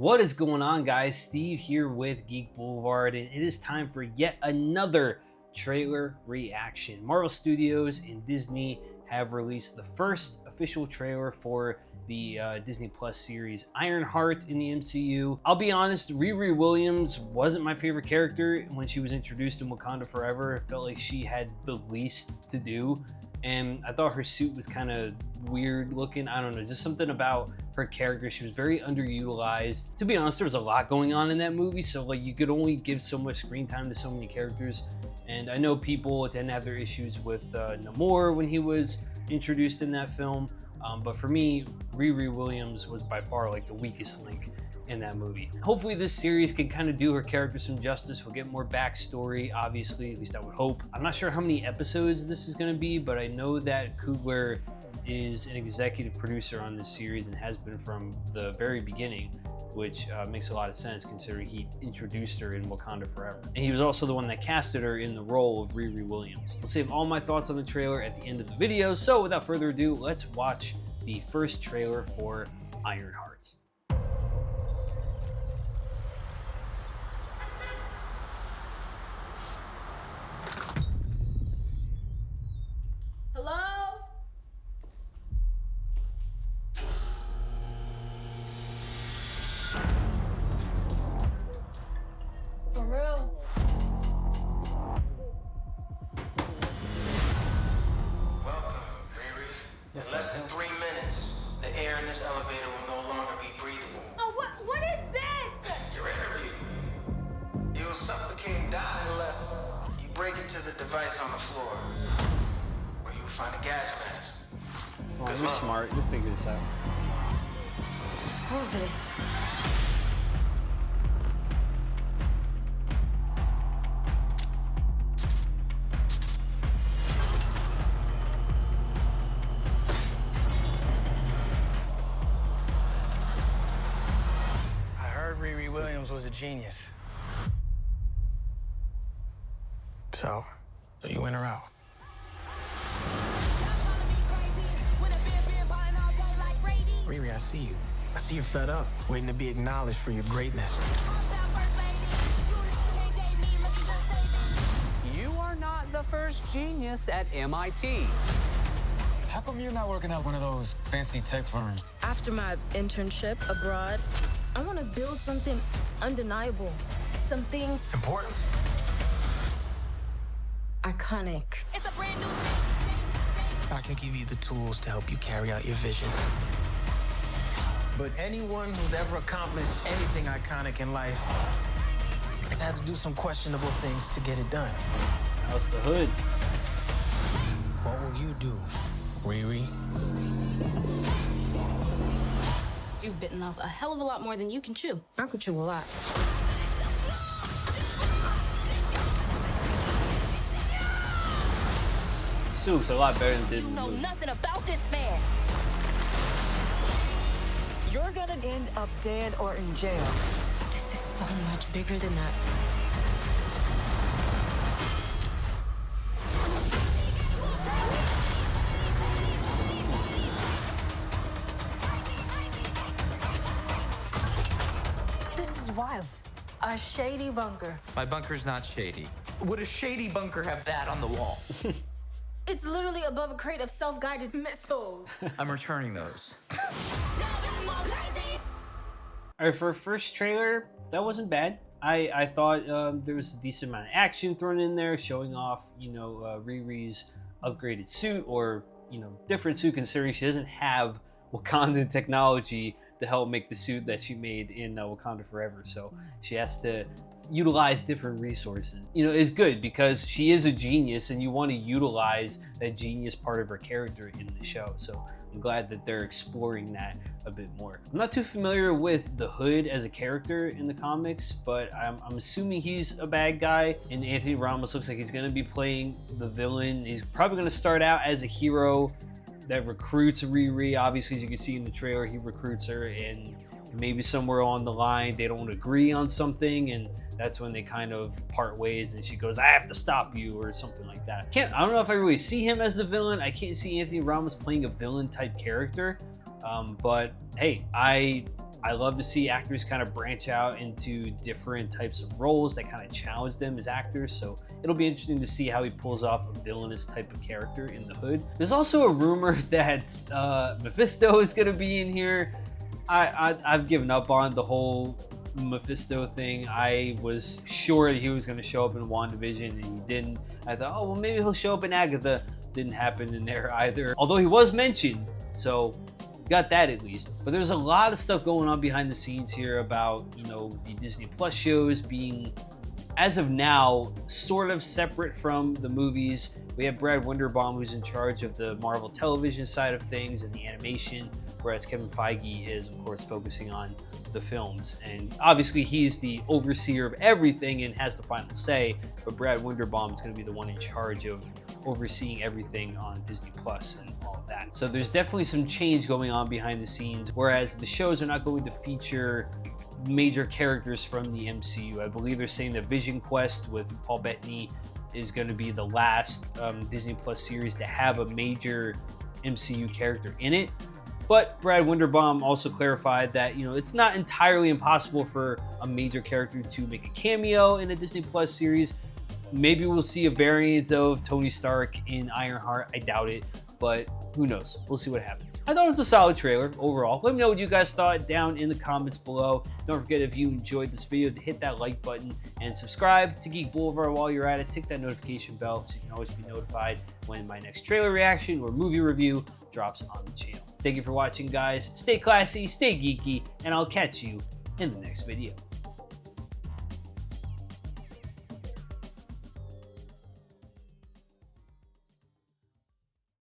What is going on, guys? Steve here with Geek Boulevard, and it is time for yet another trailer reaction. Marvel Studios and Disney have released the first official trailer for the Disney Plus series Ironheart in the MCU. I'll be honest, Riri Williams wasn't my favorite character when she was introduced in Wakanda Forever. It felt like she had the least to do, and I thought her suit was kind of weird looking. I don't know, just something about her character. She was very underutilized. To be honest, there was a lot going on in that movie, so like you could only give so much screen time to so many characters. And I know people tend to have their issues with Namor when he was introduced in that film. But for me, Riri Williams was by far like the weakest link in that movie. Hopefully this series can kind of do her character some justice. We'll get more backstory, obviously, at least I would hope. I'm not sure how many episodes this is gonna be, but I know that Coogler is an executive producer on this series and has been from the very beginning, which makes a lot of sense considering he introduced her in Wakanda Forever. And he was also the one that casted her in the role of Riri Williams. We'll save all my thoughts on the trailer at the end of the video, so without further ado, let's watch the first trailer for Ironheart. Hello? For real? Welcome, Riri. In less than 3 minutes, the air in this elevator will no longer be breathable. Oh, what is this? Your interview. You'll suffocate and die unless you break into the device on the floor, where you'll find a gas mask. Oh, you're smart. You'll figure this out. Screw this. I heard Riri Williams was a genius. So you in or out? Riri, I see you. I see you're fed up, waiting to be acknowledged for your greatness. You are not the first genius at MIT. How come you're not working at one of those fancy tech firms? After my internship abroad, I want to build something undeniable, something Important? iconic. It's a brand new I can give you the tools to help you carry out your vision. But anyone who's ever accomplished anything iconic in life has had to do some questionable things to get it done. How's the hood? What will you do, Riri? You've bitten off a hell of a lot more than you can chew. I could chew a lot. This looks a lot better than You Disney know movie. nothing about this man. You're gonna end up dead or in jail. This is so much bigger than that. This is wild. A shady bunker. My bunker's not shady. Would a shady bunker have that on the wall? It's literally above a crate of self-guided missiles. I'm returning those. All right, for a first trailer, that wasn't bad. I thought there was a decent amount of action thrown in there, showing off, Riri's upgraded suit, or, different suit considering she doesn't have Wakandan technology to help make the suit that she made in Wakanda Forever. So she has to utilize different resources. It's good because she is a genius and you want to utilize that genius part of her character in the show. So I'm glad that they're exploring that a bit more. I'm not too familiar with the Hood as a character in the comics, but I'm assuming he's a bad guy, and Anthony Ramos looks like he's going to be playing the villain. He's probably going to start out as a hero that recruits Riri. Obviously, as you can see in the trailer, he recruits her, and maybe somewhere on the line they don't agree on something, and that's when they kind of part ways, and she goes, "I have to stop you," or something like that. I don't know if I really see him as the villain. I can't see Anthony Ramos playing a villain type character, but hey, I I love to see actors kind of branch out into different types of roles that kind of challenge them as actors. So it'll be interesting to see how he pulls off a villainous type of character in the Hood. There's also a rumor that Mephisto is going to be in here. I've given up on the whole Mephisto thing. I was sure he was going to show up in WandaVision and he didn't. I thought, oh, well, maybe he'll show up in Agatha. Didn't happen in there either. Although he was mentioned, so got that at least. But there's a lot of stuff going on behind the scenes here about, you know, the Disney Plus shows being, as of now, sort of separate from the movies. We have Brad Winderbaum, who's in charge of the Marvel television side of things and the animation, whereas Kevin Feige is, of course, focusing on the films. And obviously he's the overseer of everything and has the final say, but Brad Winderbaum is going to be the one in charge of overseeing everything on Disney Plus and all of that. So there's definitely some change going on behind the scenes, whereas the shows are not going to feature major characters from the MCU. I believe they're saying that Vision Quest with Paul Bettany is going to be the last Disney Plus series to have a major MCU character in it. But Brad Winderbaum also clarified that, you know, it's not entirely impossible for a major character to make a cameo in a Disney Plus series. Maybe we'll see a variant of Tony Stark in Ironheart. I doubt it, but who knows? We'll see what happens. I thought it was a solid trailer overall. Let me know what you guys thought down in the comments below. Don't forget, if you enjoyed this video, to hit that like button and subscribe to Geek Boulevard while you're at it. Tick that notification bell so you can always be notified when my next trailer reaction or movie review drops on the channel. Thank you for watching, guys. Stay classy, stay geeky, and I'll catch you in the next video.